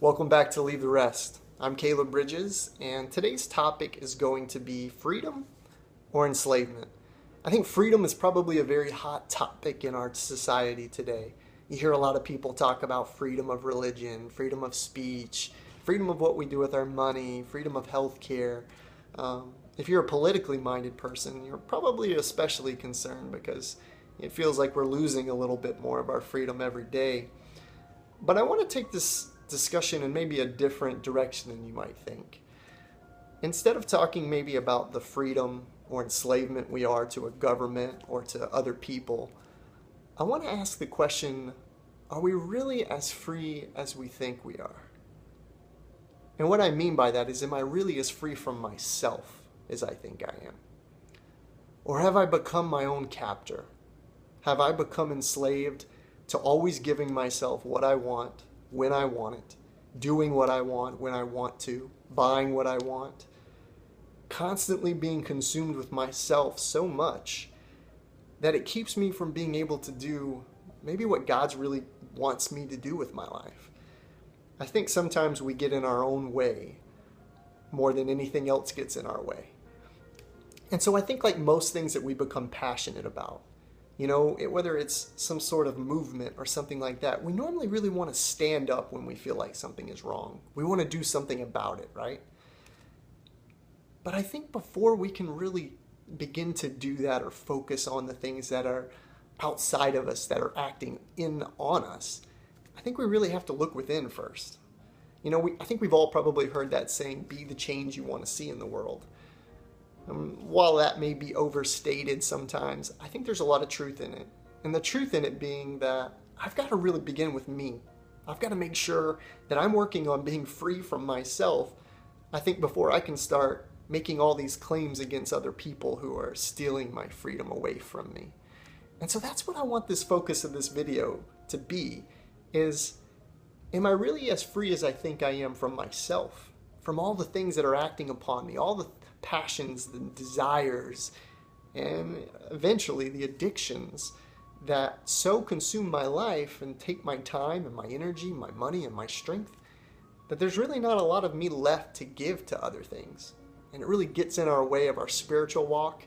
Welcome back to Leavetherest. I'm Caleb Bridges, and today's topic is going to be freedom or enslavement. I think freedom is probably a very hot topic in our society today. You hear a lot of people talk about freedom of religion, freedom of speech, freedom of what we do with our money, freedom of healthcare. If you're a politically minded person, you're probably especially concerned because it feels like we're losing a little bit more of our freedom every day. But I want to take this discussion in maybe a different direction than you might think. Instead of talking maybe about the freedom or enslavement we are to a government or to other people, I want to ask the question, are we really as free as we think we are? And what I mean by that is, am I really as free from myself as I think I am? Or have I become my own captor? Have I become enslaved to always giving myself what I want, when I want it, doing what I want when I want to, buying what I want, constantly being consumed with myself so much that it keeps me from being able to do maybe what God's really wants me to do with my life. I think sometimes we get in our own way more than anything else gets in our way. And so I think, like most things that we become passionate about, whether it's some sort of movement or something like that, we normally really want to stand up when we feel like something is wrong. We want to do something about it, right? But I think before we can really begin to do that or focus on the things that are outside of us, that are acting in on us, I think we really have to look within first. I think we've all probably heard that saying, be the change you want to see in the world. While that may be overstated sometimes, I think there's a lot of truth in it. And the truth in it being that I've got to really begin with me. I've got to make sure that I'm working on being free from myself, I think, before I can start making all these claims against other people who are stealing my freedom away from me. And so that's what I want this focus of this video to be, is, am I really as free as I think I am from myself? From all the things that are acting upon me, all the passions, the desires, and eventually the addictions that so consume my life and take my time and my energy, my money and my strength, that there's really not a lot of me left to give to other things. And it really gets in our way of our spiritual walk,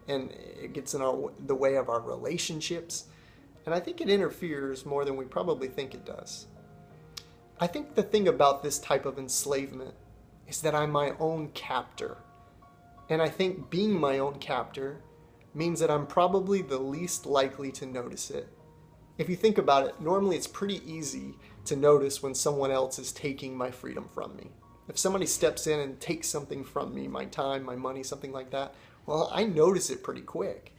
and it gets in the way of our relationships. And I think it interferes more than we probably think it does. I think the thing about this type of enslavement is that I'm my own captor. And I think being my own captor means that I'm probably the least likely to notice it. If you think about it, normally it's pretty easy to notice when someone else is taking my freedom from me. If somebody steps in and takes something from me, my time, my money, something like that, well, I notice it pretty quick.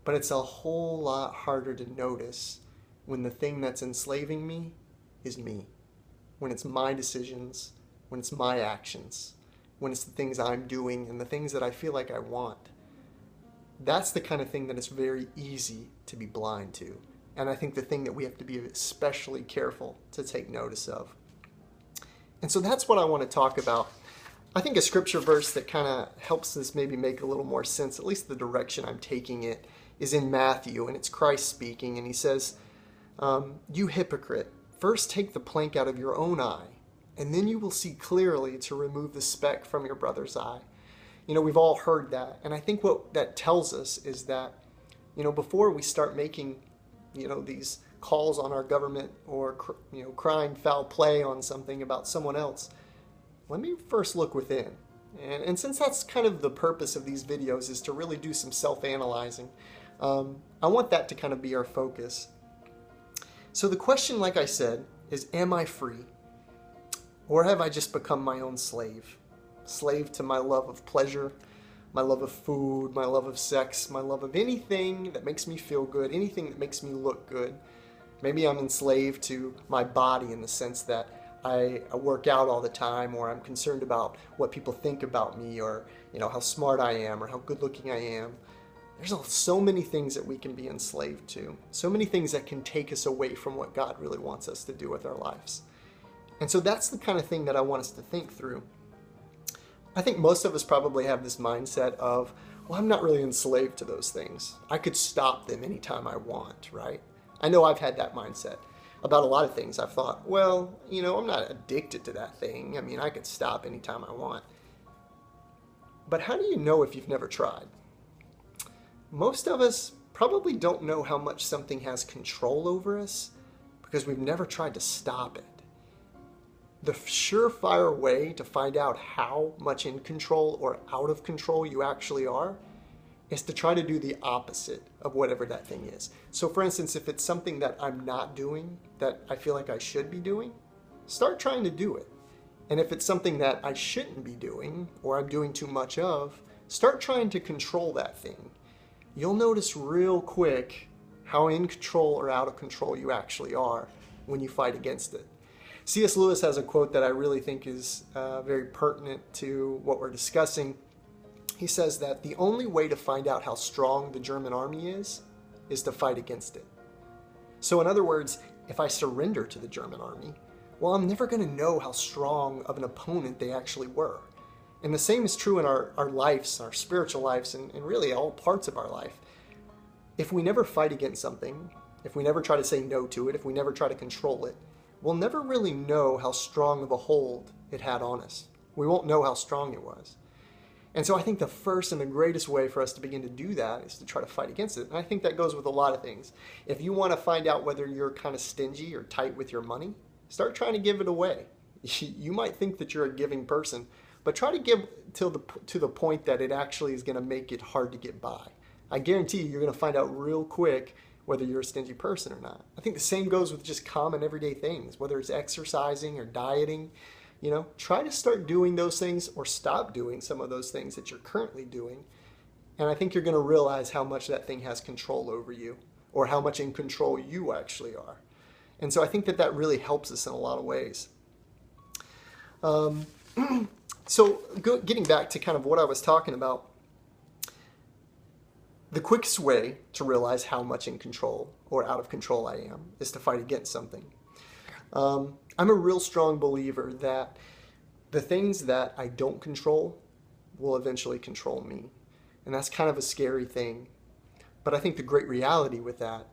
But it's a whole lot harder to notice when the thing that's enslaving me is me. When it's my decisions, when it's my actions, when it's the things I'm doing and the things that I feel like I want. That's the kind of thing that is very easy to be blind to. And I think the thing that we have to be especially careful to take notice of. And so that's what I want to talk about. I think a scripture verse that kind of helps this maybe make a little more sense, at least the direction I'm taking it, is in Matthew, and it's Christ speaking, and he says, you hypocrite, first take the plank out of your own eye, and then you will see clearly to remove the speck from your brother's eye. We've all heard that. And I think what that tells us is that, before we start making, these calls on our government or, crying foul play on something about someone else, let me first look within. And since that's kind of the purpose of these videos, is to really do some self-analyzing, I want that to kind of be our focus. So the question, like I said, is, am I free? Or have I just become my own slave? Slave to my love of pleasure, my love of food, my love of sex, my love of anything that makes me feel good, anything that makes me look good. Maybe I'm enslaved to my body in the sense that I work out all the time, or I'm concerned about what people think about me, or how smart I am, or how good looking I am. There's so many things that we can be enslaved to. So many things that can take us away from what God really wants us to do with our lives. And so that's the kind of thing that I want us to think through. I think most of us probably have this mindset of, well, I'm not really enslaved to those things. I could stop them anytime I want, right? I know I've had that mindset about a lot of things. I've thought, well, I'm not addicted to that thing. I mean, I could stop anytime I want. But how do you know if you've never tried? Most of us probably don't know how much something has control over us because we've never tried to stop it. The surefire way to find out how much in control or out of control you actually are is to try to do the opposite of whatever that thing is. So for instance, if it's something that I'm not doing that I feel like I should be doing, start trying to do it. And if it's something that I shouldn't be doing or I'm doing too much of, start trying to control that thing. You'll notice real quick how in control or out of control you actually are when you fight against it. C.S. Lewis has a quote that I really think is very pertinent to what we're discussing. He says that the only way to find out how strong the German army is to fight against it. So in other words, if I surrender to the German army, well, I'm never going to know how strong of an opponent they actually were. And the same is true in our lives, our spiritual lives, and really all parts of our life. If we never fight against something, if we never try to say no to it, if we never try to control it, we'll never really know how strong of a hold it had on us. We won't know how strong it was. And so I think the first and the greatest way for us to begin to do that is to try to fight against it. And I think that goes with a lot of things. If you want to find out whether you're kind of stingy or tight with your money, start trying to give it away. You might think that you're a giving person, but try to give to the point that it actually is going to make it hard to get by. I guarantee you're going to find out real quick whether you're a stingy person or not. I think the same goes with just common everyday things, whether it's exercising or dieting. Try to start doing those things or stop doing some of those things that you're currently doing. And I think you're going to realize how much that thing has control over you or how much in control you actually are. And so I think that really helps us in a lot of ways. Getting back to kind of what I was talking about, the quickest way to realize how much in control or out of control I am is to fight against something. I'm a real strong believer that the things that I don't control will eventually control me. And that's kind of a scary thing. But I think the great reality with that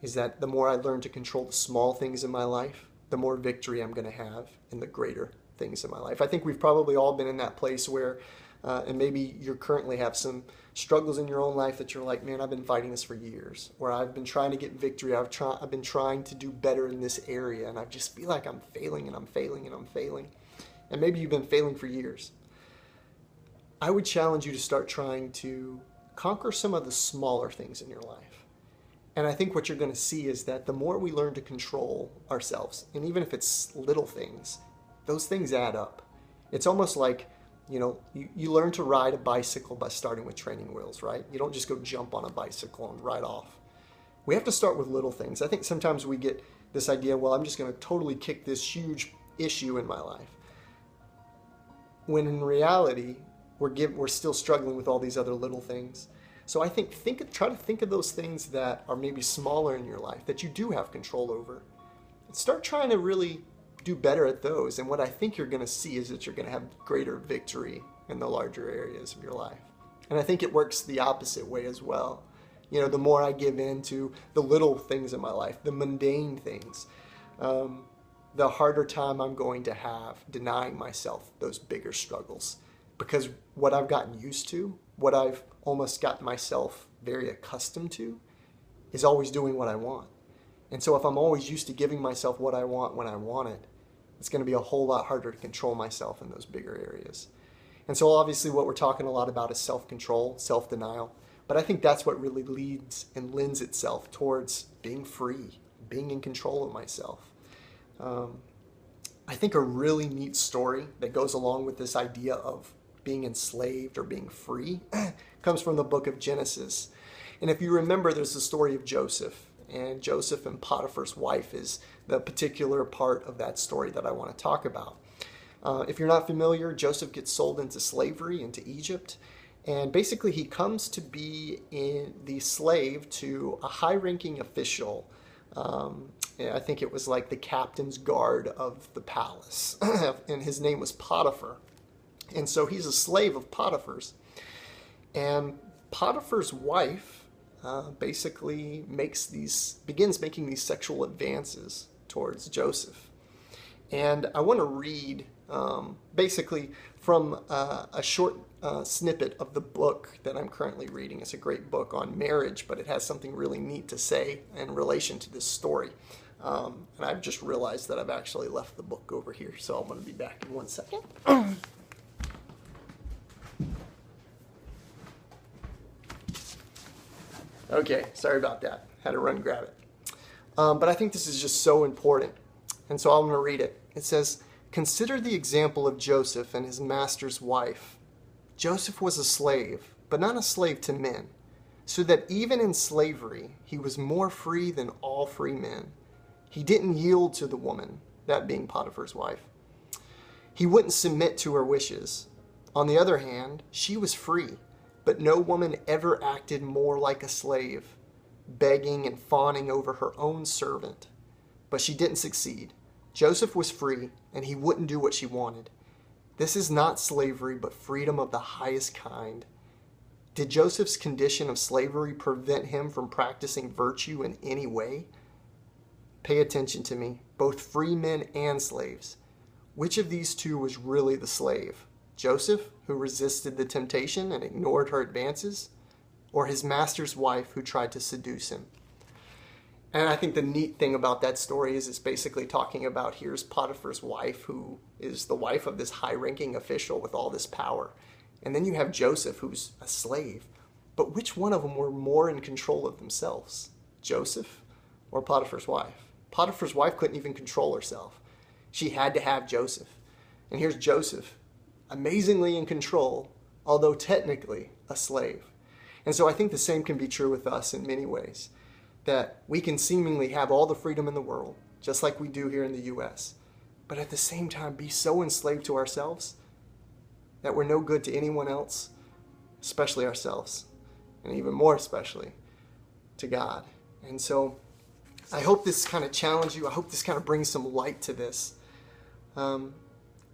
is that the more I learn to control the small things in my life, the more victory I'm going to have in the greater things in my life. I think we've probably all been in that place where, and maybe you currently have some struggles in your own life that you're like, man, I've been fighting this for years, or I've been trying to get victory. I've been trying to do better in this area, and I just feel like I'm failing and I'm failing and I'm failing. And maybe you've been failing for years. I would challenge you to start trying to conquer some of the smaller things in your life. And I think what you're going to see is that the more we learn to control ourselves, and even if it's little things, those things add up. It's almost like, you learn to ride a bicycle by starting with training wheels, right? You don't just go jump on a bicycle and ride off. We have to start with little things. I think sometimes we get this idea, well, I'm just going to totally kick this huge issue in my life. When in reality, we're still struggling with all these other little things. So I think try to think of those things that are maybe smaller in your life that you do have control over. Start trying to really do better at those. And what I think you're going to see is that you're going to have greater victory in the larger areas of your life. And I think it works the opposite way as well. The more I give in to the little things in my life, the mundane things, the harder time I'm going to have denying myself those bigger struggles. Because what I've gotten used to, what I've almost gotten myself very accustomed to, is always doing what I want. And so if I'm always used to giving myself what I want when I want it, it's going to be a whole lot harder to control myself in those bigger areas. And so obviously what we're talking a lot about is self-control, self-denial. But I think that's what really leads and lends itself towards being free, being in control of myself. I think a really neat story that goes along with this idea of being enslaved or being free comes from the book of Genesis. And if you remember, there's the story of Joseph. And Joseph and Potiphar's wife is the particular part of that story that I want to talk about. If you're not familiar, Joseph gets sold into slavery into Egypt. And basically he comes to be the slave to a high-ranking official. I think it was like the captain's guard of the palace. And his name was Potiphar. And so he's a slave of Potiphar's. And Potiphar's wife basically begins making these sexual advances towards Joseph. And I want to read basically from a short snippet of the book that I'm currently reading. It's a great book on marriage, but it has something really neat to say in relation to this story. And I've just realized that I've actually left the book over here, so I'm going to be back in 1 second. Okay, sorry about that. Had to run grab it. But I think this is just so important, and so I'm going to read it. It says, "Consider the example of Joseph and his master's wife. Joseph was a slave, but not a slave to men, so that even in slavery he was more free than all free men. He didn't yield to the woman," that being Potiphar's wife. "He wouldn't submit to her wishes. On the other hand, she was free, but no woman ever acted more like a slave, begging and fawning over her own servant. But she didn't succeed. Joseph was free, and he wouldn't do what she wanted. This is not slavery, but freedom of the highest kind. Did Joseph's condition of slavery prevent him from practicing virtue in any way? Pay attention to me, both free men and slaves. Which of these two was really the slave? Joseph, who resisted the temptation and ignored her advances, or his master's wife who tried to seduce him?" And I think the neat thing about that story is it's basically talking about here's Potiphar's wife, who is the wife of this high-ranking official with all this power. And then you have Joseph, who's a slave. But which one of them were more in control of themselves? Joseph or Potiphar's wife? Potiphar's wife couldn't even control herself. She had to have Joseph. And here's Joseph, amazingly in control, although technically a slave. And so I think the same can be true with us in many ways, that we can seemingly have all the freedom in the world, just like we do here in the U.S., but at the same time be so enslaved to ourselves that we're no good to anyone else, especially ourselves, and even more especially to God. And so I hope this kind of challenges you. I hope this kind of brings some light to this, and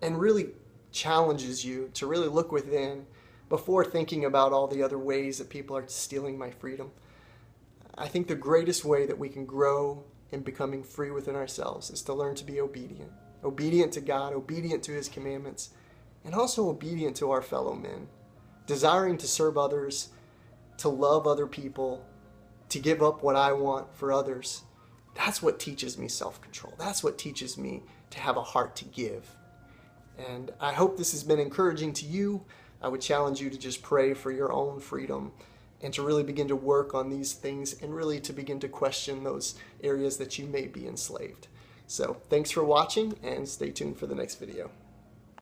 really challenges you to really look within before thinking about all the other ways that people are stealing my freedom. I think the greatest way that we can grow in becoming free within ourselves is to learn to be obedient. Obedient to God, obedient to His commandments, and also obedient to our fellow men. Desiring to serve others, to love other people, to give up what I want for others. That's what teaches me self-control. That's what teaches me to have a heart to give. And I hope this has been encouraging to you. I would challenge you to just pray for your own freedom and to really begin to work on these things and really to begin to question those areas that you may be enslaved. So thanks for watching and stay tuned for the next video.